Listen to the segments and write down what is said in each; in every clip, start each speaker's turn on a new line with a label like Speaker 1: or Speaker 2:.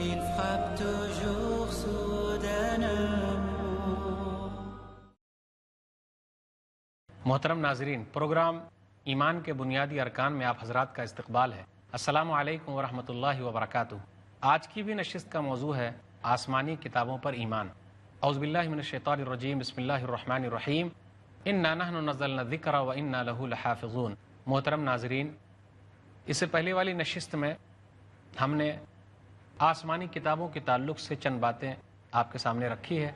Speaker 1: Il frappe toujours soudainement.
Speaker 2: محترم ناظرین، programme ایمان کے بنیادی ارکان میں آپ حضرات کا استقبال ہے۔ السلام علیکم ورحمۃ اللہ وبرکاتہ۔ آج کی بھی نشست کا موضوع ہے آسمانی کتابوں پر ایمان۔ اعوذ باللہ من الشیطان الرجیم، بسم اللہ الرحمن الرحیم، انا نحن نزلنا الذکر وانا لہ لحافظون۔ محترم ناظرین، اس سے پہلے والی نشست میں ہم نے آسمانی کتابوں کے تعلق سے چند باتیں آپ کے سامنے رکھی ہے،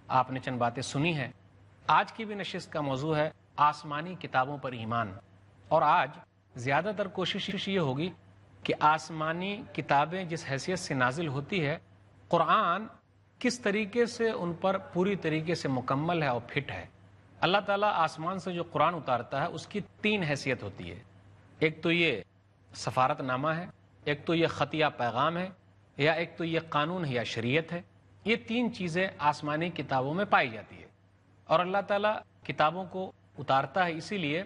Speaker 2: آپ نے چند باتیں سنی ہیں۔ آج کی بھی نشست کا موضوع ہے آسمانی کتابوں پر ایمان، اور آج زیادہ تر کوشش یہ ہوگی کہ آسمانی کتابیں جس حیثیت سے نازل ہوتی ہے، قرآن کس طریقے سے ان پر پوری طریقے سے مکمل ہے اور فٹ ہے۔ اللہ تعالیٰ آسمان سے جو قرآن اتارتا ہے اس کی تین حیثیت ہوتی ہے۔ ایک تو یہ سفارت نامہ ہے، ایک تو یہ خطیہ پیغام ہے، یا ایک تو یہ قانون ہے یا شریعت ہے۔ یہ تین چیزیں آسمانی کتابوں میں پائی جاتی ہے، اور اللہ تعالیٰ کتابوں کو اتارتا ہے اسی لیے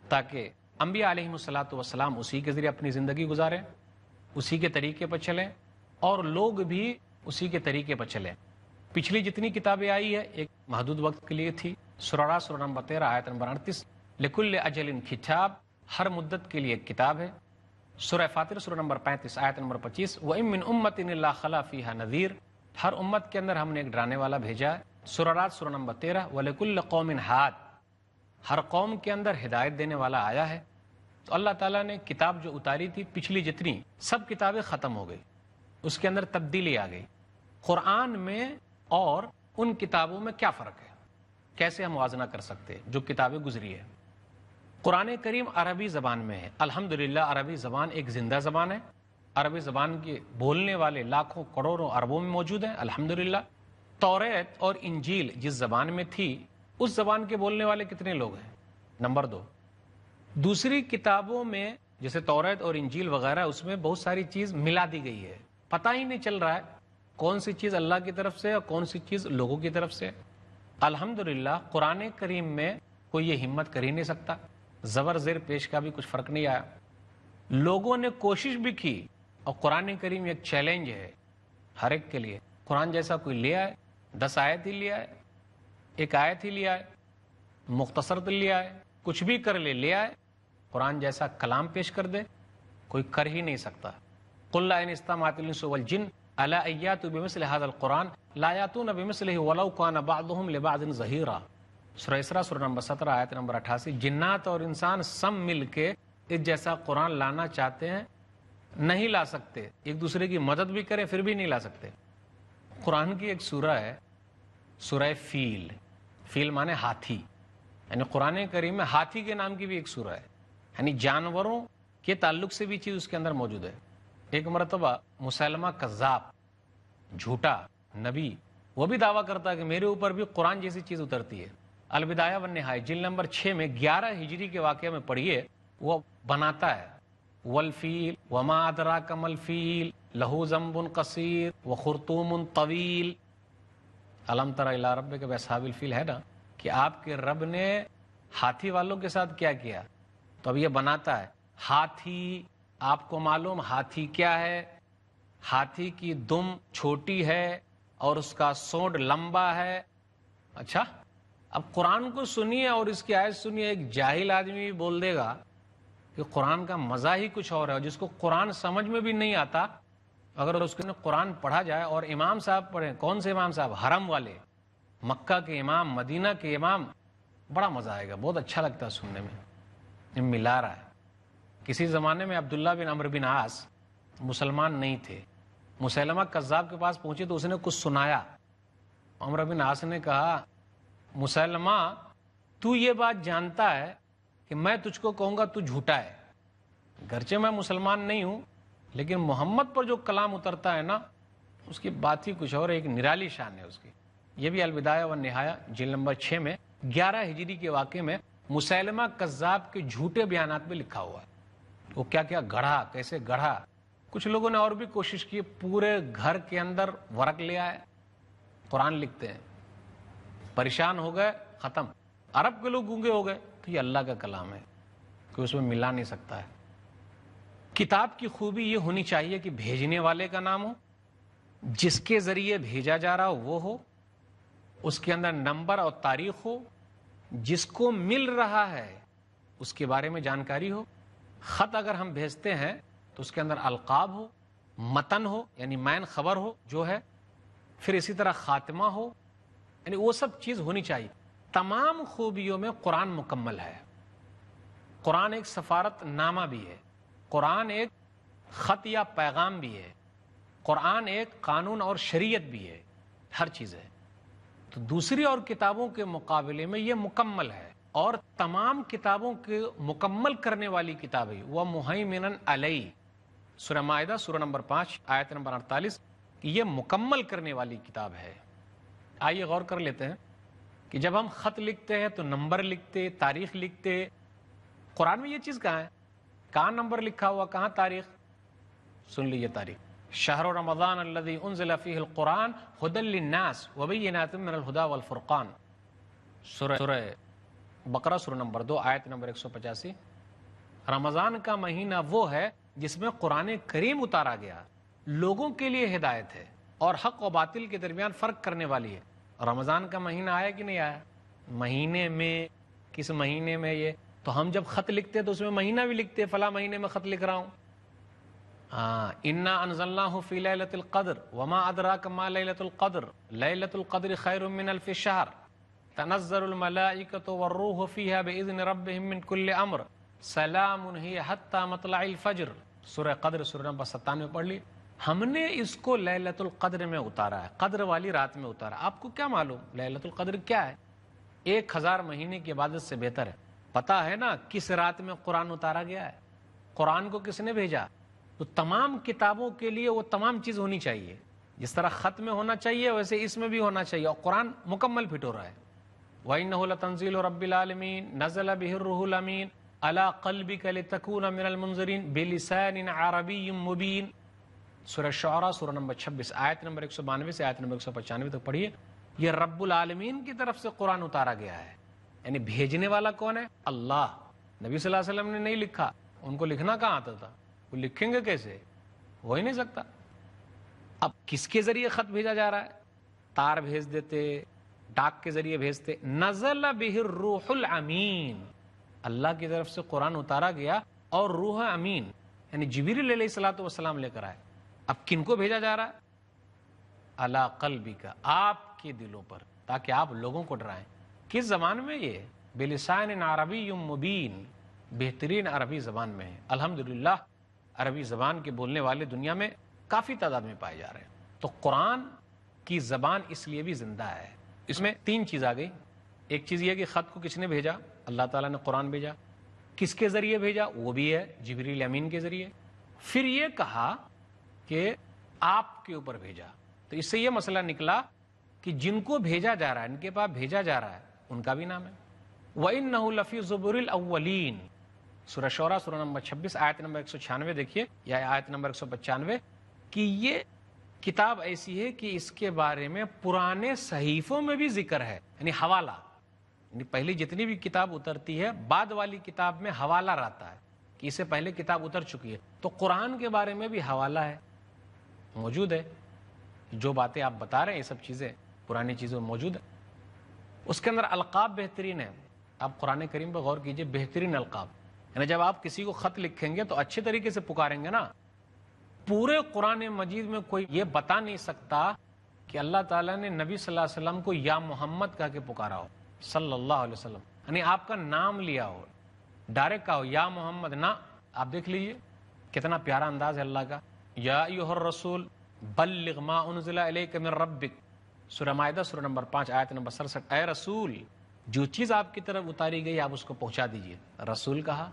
Speaker 2: تاکہ انبیاء علیہم الصلاۃ والسلام اسی کے ذریعے اپنی زندگی گزاریں، اسی کے طریقے پر چلیں، اور لوگ بھی اسی کے طریقے پر چلیں۔ پچھلی جتنی کتابیں آئی ہے ایک محدود وقت کے لیے تھی۔ سورہ سورہ نمبر 13 آیت نمبر 38، لکل اجل کتاب، ہر مدت کے لیے ایک کتاب ہے۔ سورہ فاطر سورہ نمبر 35 آیت نمبر 25، وَإِن مِّنْ أُمَّةٍ إِلَّا خَلَا فِيهَا نَذِيرٌ، ہر امت کے اندر ہم نے ایک ڈرانے والا بھیجا ہے۔ سورہ رات سورہ نمبر 13، وَلِكُلِّ قَوْمٍ هَادٍ، ہر قوم کے اندر ہدایت دینے والا آیا ہے۔ تو اللہ تعالیٰ نے کتاب جو اتاری تھی پچھلی جتنی سب کتابیں ختم ہو گئی، اس کے اندر تبدیلی آ گئی۔ قرآن میں اور ان کتابوں میں کیا فرق ہے، کیسے ہم موازنہ کر سکتے ہیں جو کتابیں گزری ہے؟ قرآن کریم عربی زبان میں ہے۔ الحمدللہ عربی زبان ایک زندہ زبان ہے، عربی زبان کے بولنے والے لاکھوں کروڑوں اربوں میں موجود ہیں الحمدللہ۔ توریت اور انجیل جس زبان میں تھی اس زبان کے بولنے والے کتنے لوگ ہیں؟ نمبر 2۔ دوسری کتابوں میں جیسے توریت اور انجیل وغیرہ، اس میں بہت ساری چیز ملا دی گئی ہے، پتہ ہی نہیں چل رہا ہے کون سی چیز اللہ کی طرف سے اور کون سی چیز لوگوں کی طرف سے۔ الحمدللہ قرآن کریم میں کوئی یہ ہمت کر ہی نہیں سکتا، زبر زیر پیش کا بھی کچھ فرق نہیں آیا۔ لوگوں نے کوشش بھی کی، اور قرآن کریم ایک چیلنج ہے ہر ایک کے لیے۔ قرآن جیسا کوئی لے آئے، 10 آیت ہی لے آئے، ایک آیت ہی لے آئے، مختصر تو لے آئے، کچھ بھی کر لے آئے، قرآن جیسا کلام پیش کر دے، کوئی کر ہی نہیں سکتا۔ قل لا ان اجتمعت الانس والجن علی ان یاتوا بمثل هذا القرآن لا یاتون بمثلہ ولو کان بعضهم لبعض ظہیرا۔ سورہ اسراء سورہ نمبر 17 آیت نمبر 88، جنات اور انسان سب مل کے اس جیسا قرآن لانا چاہتے ہیں، نہیں لا سکتے، ایک دوسرے کی مدد بھی کریں پھر بھی نہیں لا سکتے۔ قرآن کی ایک سورہ ہے سورہ فیل، فیل مانے ہاتھی، یعنی قرآن کریم میں ہاتھی کے نام کی بھی ایک سورہ ہے، یعنی جانوروں کے تعلق سے بھی چیز اس کے اندر موجود ہے۔ ایک مرتبہ مسیلمہ کذاب، جھوٹا نبی، وہ بھی دعویٰ کرتا ہے کہ میرے اوپر بھی قرآن جیسی چیز اترتی ہے۔ البدایہ والنہایہ جلد نمبر 6 میں 11 ہجری کے واقعے میں پڑھیے، وہ بناتا ہے والفیل وما ادراک ما الفیل لہ ذنب قصیر وخرطوم طویل الم تر الی ربک باصحاب الفیل، ہے نا کہ آپ کے رب نے ہاتھی والوں کے ساتھ کیا کیا۔ تو اب یہ بناتا ہے ہاتھی، آپ کو معلوم ہاتھی کیا ہے؟ ہاتھی کی دم چھوٹی ہے اور اس کا سونڈ لمبا ہے۔ اچھا، اب قرآن کو سنیے اور اس کی آیت سنیے، ایک جاہل آدمی بھی بول دے گا کہ قرآن کا مزہ ہی کچھ اور ہے، اور جس کو قرآن سمجھ میں بھی نہیں آتا اگر اس کے قرآن پڑھا جائے اور امام صاحب پڑھیں، کون سے امام صاحب؟ حرم والے، مکہ کے امام، مدینہ کے امام، بڑا مزہ آئے گا، بہت اچھا لگتا ہے سننے میں، ملا رہا ہے۔ کسی زمانے میں عبداللہ بن عمرو بن عاص مسلمان نہیں تھے، مسیلمہ کذاب کے پاس پہنچے تو اس نے کچھ سنایا۔ عمرو بن عاص نے کہا مسیلمہ تو یہ بات جانتا ہے کہ میں تجھ کو کہوں گا تو جھوٹا ہے، گرچہ میں مسلمان نہیں ہوں لیکن محمد پر جو کلام اترتا ہے نا اس کی بات ہی کچھ اور، ایک نرالی شان ہے اس کی۔ یہ بھی البدایہ والنہایہ جلد نمبر 6 میں 11 ہجری کے واقعے میں مسیلمہ کذاب کے جھوٹے بیانات میں لکھا ہوا ہے۔ وہ کیا کیا گڑھا، کیسے گڑھا۔ کچھ لوگوں نے اور بھی کوشش کی، پورے گھر کے اندر ورق لے آئے، قرآن لکھتے ہیں، پریشان ہو گئے، ختم۔ عرب کے لوگ گونگے ہو گئے، تو یہ اللہ کا کلام ہے، کوئی اس میں ملا نہیں سکتا ہے۔ کتاب کی خوبی یہ ہونی چاہیے کہ بھیجنے والے کا نام ہو، جس کے ذریعے بھیجا جا رہا ہو وہ ہو، اس کے اندر نمبر اور تاریخ ہو، جس کو مل رہا ہے اس کے بارے میں جانکاری ہو۔ خط اگر ہم بھیجتے ہیں تو اس کے اندر القاب ہو، متن ہو یعنی مین خبر ہو جو ہے، پھر اسی طرح خاتمہ ہو، یعنی وہ سب چیز ہونی چاہیے۔ تمام خوبیوں میں قرآن مکمل ہے۔ قرآن ایک سفارت نامہ بھی ہے، قرآن ایک خط یا پیغام بھی ہے، قرآن ایک قانون اور شریعت بھی ہے، ہر چیز ہے۔ تو دوسری اور کتابوں کے مقابلے میں یہ مکمل ہے، اور تمام کتابوں کے مکمل کرنے والی کتاب ہے۔ وَمُهَيْمِنًا عَلَيْهِ، سورہ مائدہ سورہ نمبر 5 آیت نمبر 48، یہ مکمل کرنے والی کتاب ہے۔ آئیے غور کر لیتے ہیں کہ جب ہم خط لکھتے ہیں تو نمبر لکھتے، تاریخ لکھتے، قرآن میں یہ چیز کہاں ہے؟ کہاں نمبر لکھا ہوا، کہاں تاریخ؟ سن لیجیے تاریخ، شہر رمضان الذی انزل فیہ القرآن ھدی للناس وبینات من الھدی والفرقان، سورہ بقرہ سورہ نمبر 2 آیت نمبر 185۔ رمضان کا مہینہ وہ ہے جس میں قرآن کریم اتارا گیا، لوگوں کے لیے ہدایت ہے اور حق و باطل کے درمیان فرق کرنے والی ہے۔ رمضان کا مہینہ آیا کہ نہیں آیا؟ مہینے میں، کس مہینے میں؟ یہ تو ہم جب خط لکھتے تو اس میں مہینہ بھی لکھتے، فلاں مہینے میں خط لکھ رہا ہوں۔ انا انزلناہ فی لیلۃ القدر وما ادراک ما لیلۃ القدر لیلۃ القدر خیر من الف شہر تنزل الملائکۃ والروح فیہا باذن ربہم من کل امر سلام ہی حتی مطلع الفجر، سورہ قدر سورہ نمبر 97 پڑھ لی۔ ہم نے اس کو لیلۃ القدر میں اتارا ہے، قدر والی رات میں اتارا۔ آپ کو کیا معلوم لیلۃ القدر کیا ہے؟ 1000 مہینے کی عبادت سے بہتر ہے۔ پتا ہے نا کس رات میں قرآن اتارا گیا ہے؟ قرآن کو کس نے بھیجا؟ تو تمام کتابوں کے لیے وہ تمام چیز ہونی چاہیے، جس طرح خط میں ہونا چاہیے ویسے اس میں بھی ہونا چاہیے، اور قرآن مکمل فٹ ہو رہا ہے۔ وَإِنَّهُ لَتَنزِيلُ رَبِّ الْعَالَمِينَ نَزَلَ بِهِ الرُّوحُ الْأَمِينُ عَلَىٰ قَلْبِكَ لِتَكُونَ مِنَ الْمُنذِرِينَ بِلِسَانٍ عَرَبِيٍّ مُبِينٍ، سورہ شعراء سورہ نمبر 26 آیت نمبر 192 سے آیت نمبر 195 تک پڑھیے۔ یہ رب العالمین کی طرف سے قرآن اتارا گیا ہے، یعنی بھیجنے والا کون ہے؟ اللہ۔ نبی صلی اللہ علیہ وسلم نے نہیں لکھا، ان کو لکھنا کہاں آتا تھا؟ وہ لکھیں گے کیسے؟ ہو ہی نہیں سکتا۔ اب کس کے ذریعے خط بھیجا جا رہا ہے؟ تار بھیج دیتے، ڈاک کے ذریعے بھیجتے۔ نزل بہ الروح الامین، اللہ کی طرف سے قرآن اتارا گیا اور روح امین یعنی جبریل علیہ الصلوۃ والسلام لے کر آئے۔ اب کن کو بھیجا جا رہا ہے؟ علی قلبک، آپ کے دلوں پر، تاکہ آپ لوگوں کو ڈرائیں۔ کس زبان میں؟ یہ بلسان عربی مبین، بہترین عربی زبان میں ہے۔ الحمدللہ عربی زبان کے بولنے والے دنیا میں کافی تعداد میں پائے جا رہے ہیں۔ تو قرآن کی زبان اس لیے بھی زندہ ہے۔ اس میں 3 چیز آ گئی۔ ایک چیز یہ کہ خط کو کس نے بھیجا؟ اللہ تعالیٰ نے قرآن بھیجا۔ کس کے ذریعے بھیجا؟ وہ بھی ہے جبریل امین کے ذریعے۔ پھر یہ کہا کہ آپ کے اوپر بھیجا، تو اس سے یہ مسئلہ نکلا کہ جن کو بھیجا جا رہا ہے، ان کے پاس بھیجا جا رہا ہے، ان کا بھی نام ہے۔ وَإِنَّهُ لَفِي زُبُرِ الْأَوَّلِينَ، سورہ شعراء سورہ نمبر 26 آیت نمبر 196 دیکھیے، یا آیت نمبر 195، کہ یہ کتاب ایسی ہے کہ اس کے بارے میں پرانے صحیفوں میں بھی ذکر ہے، یعنی حوالہ، یعنی پہلی جتنی بھی کتاب اترتی ہے بعد والی کتاب میں حوالہ رہتا ہے کہ اس سے پہلے کتاب اتر چکی ہے، تو قرآن کے بارے میں بھی حوالہ ہے، موجود ہے۔ جو باتیں آپ بتا رہے ہیں یہ سب چیزیں پرانی چیزوں میں موجود ہیں۔ اس کے اندر القاب بہترین ہے۔ آپ قرآن کریم پہ غور کیجئے، بہترین القاب، یعنی جب آپ کسی کو خط لکھیں گے تو اچھے طریقے سے پکاریں گے نا۔ پورے قرآن مجید میں کوئی یہ بتا نہیں سکتا کہ اللہ تعالیٰ نے نبی صلی اللہ علیہ وسلم کو یا محمد کہہ کے پکارا ہو، صلی اللہ علیہ وسلم، یعنی آپ کا نام لیا ہو، ڈائریکٹ کہا ہو یا محمد نہ۔ آپ دیکھ لیجئے کتنا پیارا انداز ہے اللہ کا۔ یا ایھا الرسول بلغ ما انزل الیک من ربک، سورہ مائدہ سورہ نمبر 5 آیت نمبر 67، اے رسول جو چیز آپ کی طرف اتاری گئی آپ اس کو پہنچا دیجئے، رسول کہا۔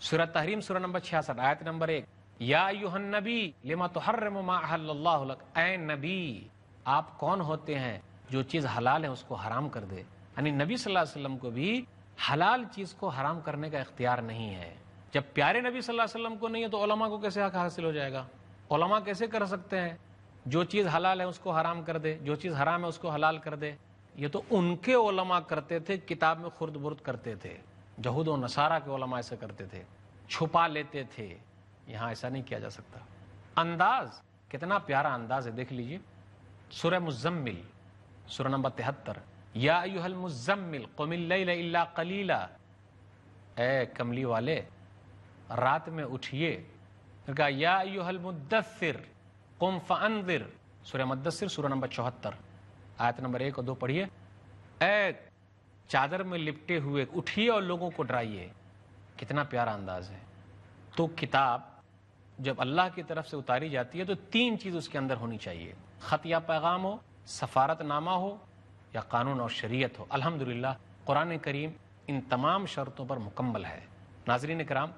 Speaker 2: سورہ تحریم سورہ نمبر 66 آیت نمبر 1، یا ایھا النبی لما تحرم ما احل اللہ لک، اے نبی آپ کون ہوتے ہیں جو چیز حلال ہے اس کو حرام کر دے، یعنی نبی صلی اللہ علیہ وسلم کو بھی حلال چیز کو حرام کرنے کا اختیار نہیں ہے۔ جب پیارے نبی صلی اللہ علیہ وسلم کو نہیں ہے تو علماء کو کیسے حق حاصل ہو جائے گا؟ علماء کیسے کر سکتے ہیں جو چیز حلال ہے اس کو حرام کر دے، جو چیز حرام ہے اس کو حلال کر دے؟ یہ تو ان کے علماء کرتے تھے، کتاب میں خرد برد کرتے تھے، یہود و نصارہ کے علماء ایسے کرتے تھے، چھپا لیتے تھے۔ یہاں ایسا نہیں کیا جا سکتا۔ انداز کتنا پیارا انداز ہے، دیکھ لیجئے سورہ مزمل، سورہ نمبر 73، یا ایھا المزمل قم اللیل الا قلیلا، اے کملی والے رات میں اٹھیے، پھر کہا یا ایھا المدثر قم فانذر، سورہ مدثر سورہ نمبر 74 آیت نمبر 1 اور 2 پڑھیے، اے چادر میں لپٹے ہوئے اٹھیے اور لوگوں کو ڈرائیے۔ کتنا پیارا انداز ہے۔ تو کتاب جب اللہ کی طرف سے اتاری جاتی ہے تو 3 چیز اس کے اندر ہونی چاہیے، خط یا پیغام ہو، سفارت نامہ ہو، یا قانون اور شریعت ہو۔ الحمدللہ قرآن کریم ان تمام شرطوں پر مکمل ہے۔ ناظرین کرام،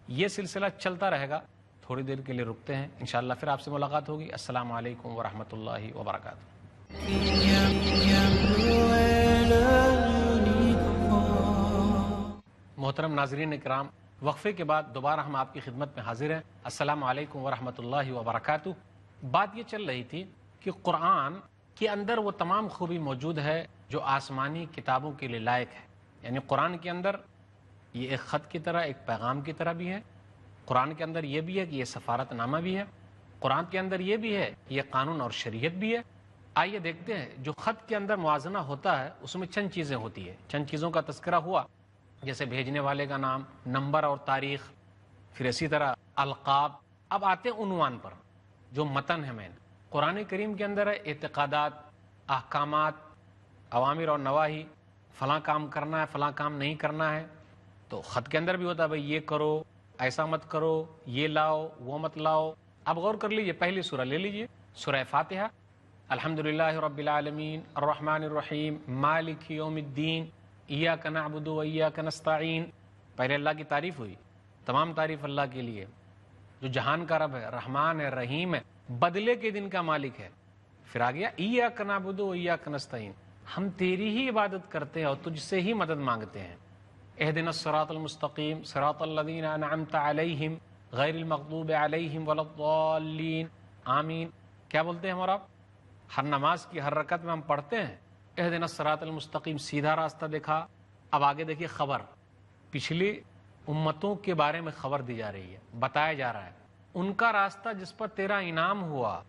Speaker 2: یہ سلسلہ چلتا رہے گا، تھوڑی دیر کے لیے رکتے ہیں، انشاءاللہ پھر آپ سے ملاقات ہوگی۔ السلام علیکم ورحمۃ اللہ وبرکاتہ۔ محترم ناظرین کرام، وقفے کے بعد دوبارہ ہم آپ کی خدمت میں حاضر ہیں۔ السلام علیکم ورحمۃ اللہ وبرکاتہ۔ بات یہ چل رہی تھی کہ قرآن کے اندر وہ تمام خوبی موجود ہے جو آسمانی کتابوں کے لیے لائق ہے، یعنی قرآن کے اندر یہ ایک خط کی طرح، ایک پیغام کی طرح بھی ہے، قرآن کے اندر یہ بھی ہے کہ یہ سفارت نامہ بھی ہے، قرآن کے اندر یہ بھی ہے یہ قانون اور شریعت بھی ہے۔ آئیے دیکھتے ہیں، جو خط کے اندر موازنہ ہوتا ہے اس میں چند چیزیں ہوتی ہے، چند چیزوں کا تذکرہ ہوا، جیسے بھیجنے والے کا نام، نمبر اور تاریخ، پھر اسی طرح القاب۔ اب آتے ہیں عنوان پر، جو متن ہے مین قرآن کریم کے اندر ہے، اعتقادات، احکامات، اوامر اور نواہی، فلاں کام کرنا ہے، فلاں کام نہیں کرنا ہے۔ تو خط کے اندر بھی ہوتا ہے بھائی یہ کرو، ایسا مت کرو، یہ لاؤ، وہ مت لاؤ۔ اب غور کر لیجئے، پہلی سورہ لے لیجئے، سورہ فاتحہ، الحمدللہ رب العالمین الرحمن الرحیم مالک یوم الدین ایاک نعبد و ایاک نستعین۔ پہلے اللہ کی تعریف ہوئی، تمام تعریف اللہ کے لیے جو جہان کا رب ہے، رحمان ہے، رحیم ہے، بدلے کے دن کا مالک ہے۔ پھر آ گیا ایاک نعبد و ایاک نستعین، ہم تیری ہی عبادت کرتے ہیں اور تجھ سے ہی مدد مانگتے ہیں۔ اہدنا الصراط المستقیم صراط الذین انعمت علیہم غیر المغضوب علیہم ولا الضالین، آمین۔ کیا بولتے ہیں ہم اور آپ؟ ہر نماز کی ہر رکعت میں ہم پڑھتے ہیں اہدنا الصراط المستقیم، سیدھا راستہ دکھا۔ اب آگے دیکھیے خبر، پچھلی امتوں کے بارے میں خبر دی جا رہی ہے، بتایا جا رہا ہے ان کا راستہ جس پر تیرا انعام ہوا،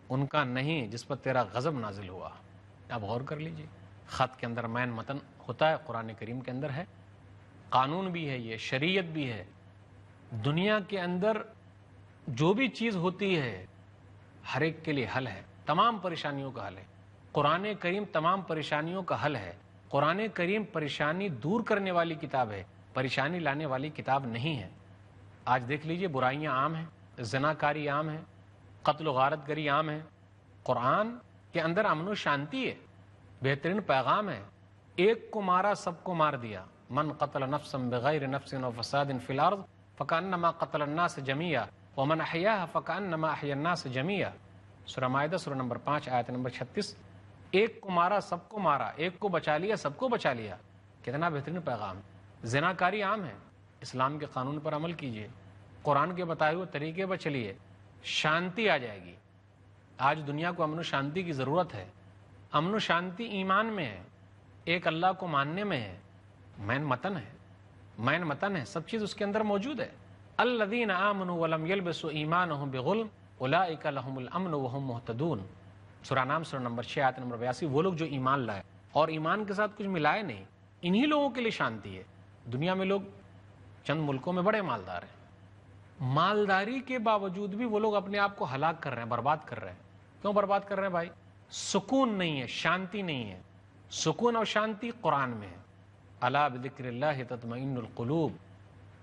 Speaker 2: ان کا نہیں جس پر تیرا غضب نازل ہوا۔ اب غور کر لیجیے، خط کے اندر مین متن ہوتا ہے، قرآن کریم کے اندر ہے، قانون بھی ہے، یہ شریعت بھی ہے۔ دنیا کے اندر جو بھی چیز ہوتی ہے ہر ایک کے لیے حل ہے، تمام پریشانیوں کا حل ہے۔ قرآن کریم تمام پریشانیوں کا حل ہے۔ قرآن کریم پریشانی دور کرنے والی کتاب ہے، پریشانی لانے والی کتاب نہیں ہے۔ آج دیکھ لیجئے، برائیاں عام ہیں، زناکاری عام ہے، قتل و غارت گری عام ہے۔ قرآن کے اندر امن و شانتی ہے، بہترین پیغام ہے۔ ایک کو مارا سب کو مار دیا، من قتل نفسا بغیر نفس و فساد فی الارض فکأنما قتل الناس جمیعا ومن احیاها فکأنما احیا الناس جمیعا، سورہ مائدہ سورہ نمبر 5 آیت نمبر 36۔ ایک کو مارا سب کو مارا، ایک کو بچا لیا سب کو بچا لیا، کتنا بہترین پیغام۔ زناکاری عام ہے، اسلام کے قانون پر عمل کیجئے، قرآن کے بتائے ہوئے طریقے پر چلیے، شانتی آ جائے گی۔ آج دنیا کو امن و شانتی کی ضرورت ہے۔ امن و شانتی ایمان میں ہے، ایک اللہ کو ماننے میں ہے، مین متن ہے، مین متن ہے، سب چیز اس کے اندر موجود ہے۔ الذین آمنوا ولم یلبسوا ایمانہم بظلم اولئک لہم الامن وہم مہتدون، سورہ نام سورہ نمبر 6 آیت نمبر 82۔ وہ لوگ جو ایمان لائے اور ایمان کے ساتھ کچھ ملائے نہیں، انہی لوگوں کے لیے شانتی ہے۔ دنیا میں لوگ چند ملکوں میں بڑے مالدار ہیں، مالداری کے باوجود بھی وہ لوگ اپنے آپ کو ہلاک کر رہے ہیں، برباد کر رہے ہیں۔ کیوں برباد کر رہے ہیں بھائی؟ سکون نہیں ہے، شانتی نہیں ہے۔ سکون اور شانتی قرآن میں ہے، الا بذکر اللہ تطمئن القلوب،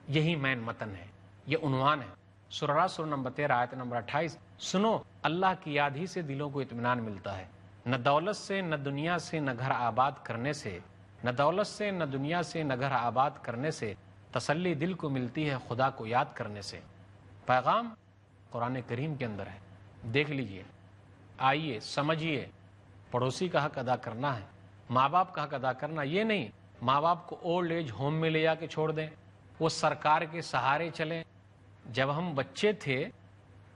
Speaker 2: یہی مین متن ہے، یہ عنوان ہے۔ سورہ راس سورہ نمبر 13 آیت نمبر 28۔ سنو، اللہ کی یاد ہی سے دلوں کو اطمینان ملتا ہے، نہ دولت سے، نہ دنیا سے، نہ گھر آباد کرنے سے، نہ دولت سے، نہ دنیا سے، نہ گھر آباد کرنے سے، تسلی دل کو ملتی ہے خدا کو یاد کرنے سے۔ پیغام قرآن کریم کے اندر ہے، دیکھ لیجئے، آئیے سمجھیے۔ پڑوسی کا حق ادا کرنا ہے، ماں باپ کا حق ادا کرنا، یہ نہیں ماں باپ کو اولڈ ایج ہوم میں لے جا کے چھوڑ دیں، وہ سرکار کے سہارے چلیں۔ جب ہم بچے تھے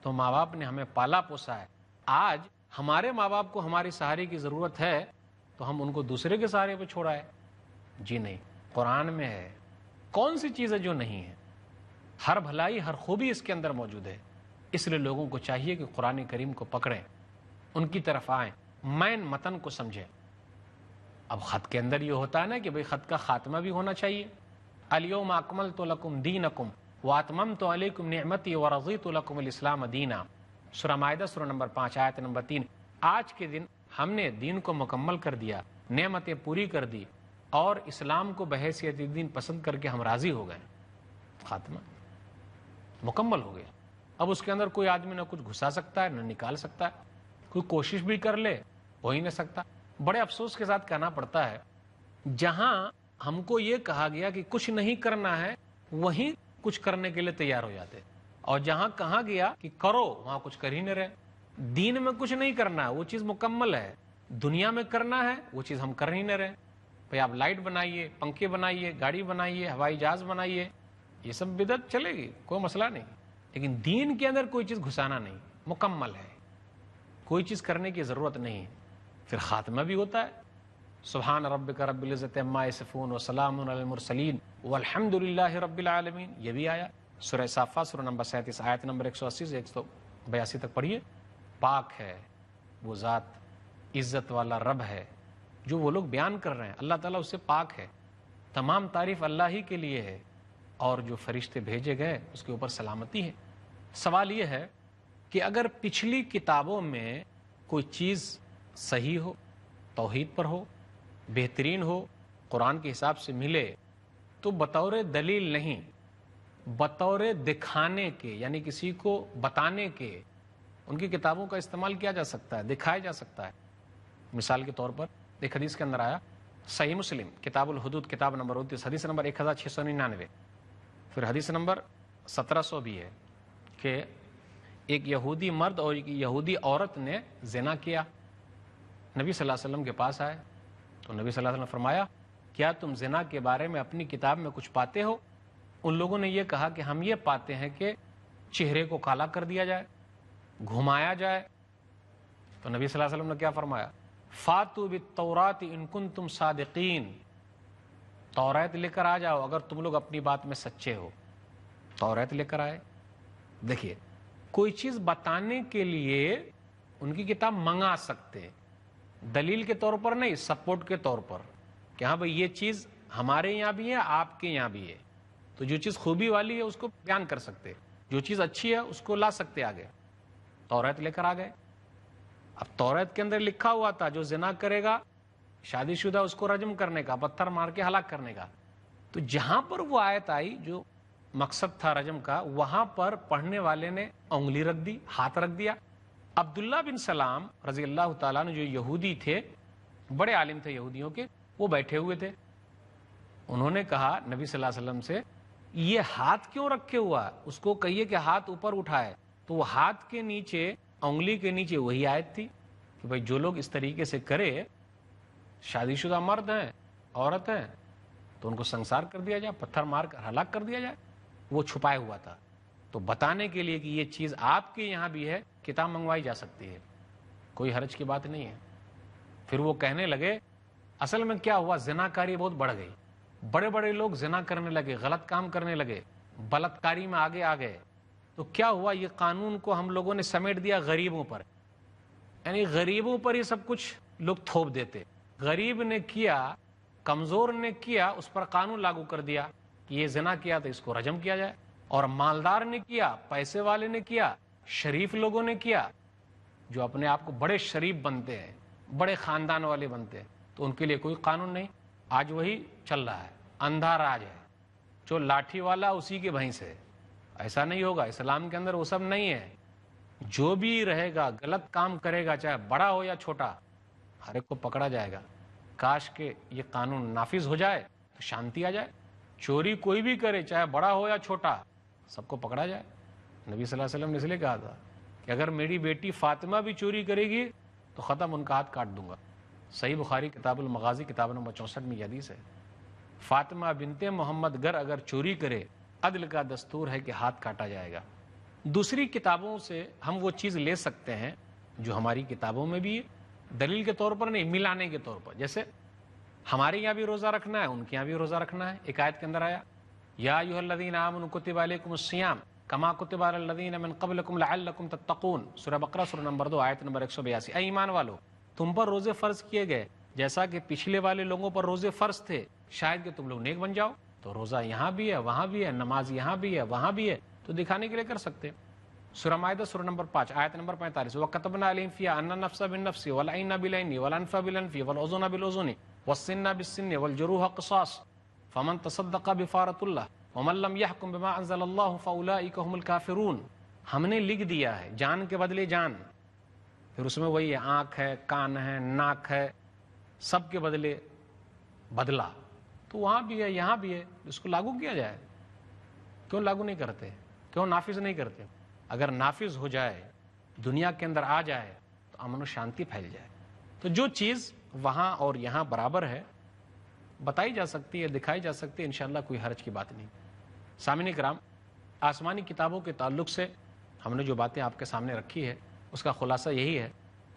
Speaker 2: تو ماں باپ نے ہمیں پالا پوسا ہے، آج ہمارے ماں باپ کو ہماری سہارے کی ضرورت ہے تو ہم ان کو دوسرے کے سہارے پہ چھوڑا ہے؟ جی نہیں، قرآن میں ہے، کون سی چیز ہے جو نہیں ہے؟ ہر بھلائی ہر خوبی اس کے اندر موجود ہے۔ اس لیے لوگوں کو چاہیے کہ قرآن کریم کو پکڑیں، ان کی طرف آئیں، مین متن کو سمجھیں۔ اب خط کے اندر یہ ہوتا ہے نا کہ بھئی خط کا خاتمہ بھی ہونا چاہیے، الیوم اکملت لکم دینکم واتممت علیکم نعمتی ورضیت لکم الاسلام دینا، سورہ مائدہ سورہ نمبر 5 آیت نمبر 3۔ آج کے دن ہم نے دین کو مکمل کر دیا، نعمتیں پوری کر دی، اور اسلام کو بحیثیت دین پسند کر کے ہم راضی ہو گئے۔ خاتمہ مکمل ہو گیا۔ اب اس کے اندر کوئی آدمی نہ کچھ گھسا سکتا ہے نہ نکال سکتا ہے، کوئی کوشش بھی کر لے ہو ہی نہیں سکتا۔ بڑے افسوس کے ساتھ کہنا پڑتا ہے، جہاں ہم کو یہ کہا گیا کہ کچھ نہیں کرنا ہے وہیں کچھ کرنے کے لیے تیار ہو جاتے، اور جہاں کہا گیا کہ کرو وہاں کچھ کر ہی نہیں رہے۔ دین میں کچھ نہیں کرنا ہے وہ چیز مکمل ہے، دنیا میں کرنا ہے وہ چیز ہم کر ہی نہیں رہے۔ بھئی آپ لائٹ بنائیے، پنکھے بنائیے، گاڑی بنائیے، ہوائی جہاز بنائیے، یہ سب بدعت چلے گی، کوئی مسئلہ نہیں، لیکن دین کے اندر کوئی چیز گھسانا نہیں، مکمل ہے، کوئی چیز کرنے کی ضرورت نہیں۔ پھر خاتمہ بھی ہوتا ہے، سبحان ربک رب العزت عما یصفون وسلام علی المرسلین والحمد للہ رب العالمین، یہ بھی آیا سورہ صافات سورہ نمبر 37 آیت نمبر 180 سے 182 تک پڑھیے۔ پاک ہے وہ ذات، عزت والا رب ہے، جو وہ لوگ بیان کر رہے ہیں اللہ تعالیٰ اس سے پاک ہے، تمام تعریف اللہ ہی کے لیے ہے، اور جو فرشتے بھیجے گئے اس کے اوپر سلامتی ہے۔ سوال یہ ہے کہ اگر پچھلی کتابوں میں کوئی چیز صحیح ہو، توحید پر ہو، بہترین ہو، قرآن کے حساب سے ملے، تو بطور دلیل نہیں، بطور دکھانے کے، یعنی کسی کو بتانے کے، ان کی کتابوں کا استعمال کیا جا سکتا ہے، دکھایا جا سکتا ہے۔ مثال کے طور پر ایک حدیث کے اندر آیا، صحیح مسلم کتاب الحدود کتاب نمبر 29 حدیث نمبر 1699، پھر حدیث نمبر 1700 بھی ہے کہ ایک یہودی مرد اور ایک یہودی عورت نے زنا کیا، نبی صلی اللہ علیہ وسلم کے پاس آئے تو نبی صلی اللہ علیہ وسلم نے فرمایا، کیا تم زنا کے بارے میں اپنی کتاب میں کچھ پاتے ہو؟ ان لوگوں نے یہ کہا کہ ہم یہ پاتے ہیں کہ چہرے کو کالا کر دیا جائے، گھمایا جائے۔ تو نبی صلی اللہ علیہ وسلم نے کیا فرمایا، فاتو بالتورات ان کنتم صادقین، توریت لے کر آ جاؤ اگر تم لوگ اپنی بات میں سچے ہو۔ توریت لے کر آئے۔ دیکھیے، کوئی چیز بتانے کے لیے ان کی کتاب منگا سکتے، دلیل کے طور پر نہیں، سپورٹ کے طور پر، کہ ہاں بھئی یہ چیز ہمارے یہاں بھی ہے، آپ کے یہاں بھی ہے، تو جو چیز خوبی والی ہے اس کو بیان کر سکتے، جو چیز اچھی ہے اس کو لا سکتے آگے۔ توریت لے کر آ گئے۔ اب توریت کے اندر لکھا ہوا تھا جو زنا کرے گا شادی شدہ اس کو رجم کرنے کا، پتھر مار کے ہلاک کرنے کا۔ تو جہاں پر وہ آیت آئی جو مقصد تھا رجم کا، وہاں پر پڑھنے والے نے انگلی رکھ دی، ہاتھ رکھ دیا۔ عبداللہ بن سلام رضی اللہ تعالیٰ عنہ جو یہودی تھے، بڑے عالم تھے یہودیوں کے، وہ بیٹھے ہوئے تھے۔ انہوں نے کہا نبی صلی اللہ علیہ وسلم سے، یہ ہاتھ کیوں رکھے ہوا؟ اس کو کہیے کہ ہاتھ اوپر اٹھائے۔ تو وہ ہاتھ کے نیچے، انگلی کے نیچے وہی آیت تھی کہ بھائی جو لوگ اس طریقے سے کرے، شادی شدہ مرد ہیں، عورت ہیں، تو ان کو سنسار کر دیا جائے، پتھر مار کر ہلاک کر دیا جائے۔ وہ چھپائے ہوا تھا، تو بتانے کے لیے کہ یہ چیز آپ کے یہاں بھی ہے، کتاب منگوائی جا سکتی ہے، کوئی حرج کی بات نہیں ہے۔ پھر وہ کہنے لگے، اصل میں کیا ہوا، زناکاری بہت بڑھ گئی، بڑے بڑے لوگ زنا کرنے لگے، غلط کام کرنے لگے، بلاತ್ಕಾری میں آگے آ گئے۔ تو کیا ہوا، یہ قانون کو ہم لوگوں نے سمیٹ دیا غریبوں پر، یعنی غریبوں پر یہ سب کچھ لوگ تھوپ دیتے۔ غریب نے کیا، کمزور نے کیا، اس پر قانون لاگو کر دیا کہ یہ زنا کیا تو اس کو رجم کیا جائے، اور مالدار نے کیا، پیسے والے نے کیا، شریف لوگوں نے کیا، جو اپنے آپ کو بڑے شریف بنتے ہیں، بڑے خاندان والے بنتے ہیں، تو ان کے لیے کوئی قانون نہیں۔ آج وہی چل رہا ہے، اندھا راج ہے، جو لاٹھی والا اسی کے بھینس ہے۔ ایسا نہیں ہوگا، اسلام کے اندر وہ سب نہیں ہے۔ جو بھی رہے گا، غلط کام کرے گا، چاہے بڑا ہو یا چھوٹا، ہر ایک کو پکڑا جائے گا۔ کاش کہ یہ قانون نافذ ہو جائے تو شانتی آ جائے۔ چوری کوئی بھی کرے، چاہے بڑا ہو یا چھوٹا، سب کو پکڑا جائے۔ نبی صلی اللہ علیہ وسلم نے اس لیے کہا تھا کہ اگر میری بیٹی فاطمہ بھی چوری کرے گی تو ختم، ان کا ہاتھ کاٹ دوں گا۔ صحیح بخاری کتاب المغازی کتاب نمبر 64 میں یہ حدیث ہے، فاطمہ بنت محمد گر اگر چوری کرے، عدل کا دستور ہے کہ ہاتھ کاٹا جائے گا۔ دوسری کتابوں سے ہم وہ چیز لے سکتے ہیں جو ہماری کتابوں میں بھی ہے، دلیل کے طور پر نہیں، ملانے کے طور پر۔ جیسے ہمارے یہاں بھی روزہ رکھنا ہے، ان کے یہاں بھی روزہ رکھنا ہے۔ ایک آیت کے اندر آیا، یا ایھا الذین آمنوا کتب علیکم الصیام کما کتب علی الذین من قبلکم لعلکم تتقون، سورہ بقرہ سورہ نمبر 2 آیت نمبر 182۔ اے ایمان والو، تم پر روزے فرض کیے گئے جیسا کہ پچھلے والے لوگوں پر روزے فرض تھے، شاید کہ تم لوگ نیک بن جاؤ۔ تو روزہ یہاں بھی ہے، وہاں بھی ہے، نماز یہاں بھی ہے، وہاں بھی ہے، تو دکھانے کے لیے کر سکتے۔ سورہ مائدہ سورہ نمبر 5 آیت نمبر 45، وَكَتَبْنَا عَلَيْهِمْ فِيهَا أَنَّ النَّفْسَ بِالنَّفْسِ وَالْعَيْنَ بِالْعَيْنِ وَالْأَنْفَ بِالْأَنْفِ وَالْأُذُنَ بِالْأُذُنِ وَالسِّنَّ بِالسِّنِّ وَالْجُرُوحَ قِصَاصٌ فَمَنْ تَصَدَّقَ بِفَارَةِ اللَّهِ وَمَنْ لَمْ يَحْكُمْ بِمَا أَنزَلَ اللَّهُ فَأُولَٰئِكَ هُمُ الْكَافِرُونَ۔ ہم نے لکھ دیا ہے جان کے بدلے جان، پھر اس میں وہی ہے، آنکھ ہے، کان ہے، ناک ہے، سب کے بدلے بدلہ، تو وہاں بھی ہے، یہاں بھی ہے، اس کو لاگو کیا جائے۔ کیوں لاگو نہیں کرتے؟ کیوں نافذ نہیں کرتے؟ اگر نافذ ہو جائے، دنیا کے اندر آ جائے، تو امن و شانتی پھیل جائے۔ تو جو چیز وہاں اور یہاں برابر ہے بتائی جا سکتی ہے، دکھائی جا سکتی ہے، انشاءاللہ کوئی حرج کی بات نہیں۔ سامعین کرام، آسمانی کتابوں کے تعلق سے ہم نے جو باتیں آپ کے سامنے رکھی ہے اس کا خلاصہ یہی ہے،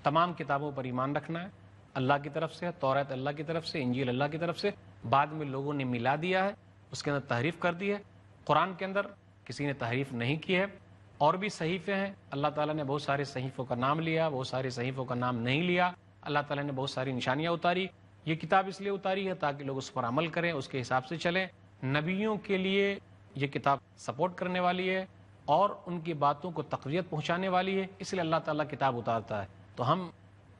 Speaker 2: تمام کتابوں پر ایمان رکھنا ہے، اللہ کی طرف سے، توریت اللہ کی طرف سے، انجیل اللہ کی طرف سے، بعد میں لوگوں نے ملا دیا ہے، اس کے اندر تحریف کر دی ہے۔ قرآن کے اندر کسی نے تحریف نہیں کی ہے، اور بھی صحیفے ہیں، اللہ تعالیٰ نے بہت سارے صحیفوں کا نام لیا، بہت سارے صحیفوں کا نام نہیں لیا، اللہ تعالیٰ نے بہت ساری نشانیاں اتاری۔ یہ کتاب اس لیے اتاری ہے تاکہ لوگ اس پر عمل کریں، اس کے حساب سے چلیں۔ نبیوں کے لیے یہ کتاب سپورٹ کرنے والی ہے اور ان کی باتوں کو تقویت پہنچانے والی ہے، اس لیے اللہ تعالیٰ کتاب اتارتا ہے۔ تو ہم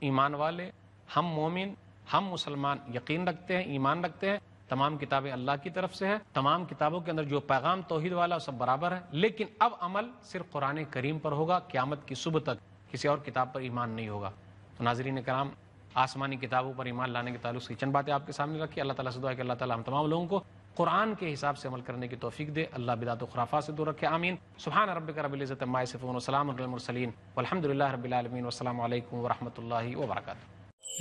Speaker 2: ایمان والے، ہم مومن، ہم مسلمان یقین رکھتے ہیں، ایمان رکھتے ہیں، تمام کتابیں اللہ کی طرف سے ہے، تمام کتابوں کے اندر جو پیغام توحید والا سب برابر ہے، لیکن اب عمل صرف قرآن کریم پر ہوگا، قیامت کی صبح تک کسی اور کتاب پر ایمان نہیں ہوگا۔ تو ناظرین کرام، آسمانی کتابوں پر ایمان لانے کے تعلق سے چند باتیں آپ کے سامنے رکھی۔ اللہ تعالیٰ سے دعا ہے کہ اللہ تعالیٰ ہم تمام لوگوں کو قرآن کے حساب سے عمل کرنے کی توفیق دے، اللہ بدعت و خرافات سے دور رکھے، آمین۔ سبحان ربک رب العزۃ عما یصفون وسلام علی المرسلین والحمد للہ رب العالمین، والسلام علیکم ورحمۃ اللہ وبرکاتہ۔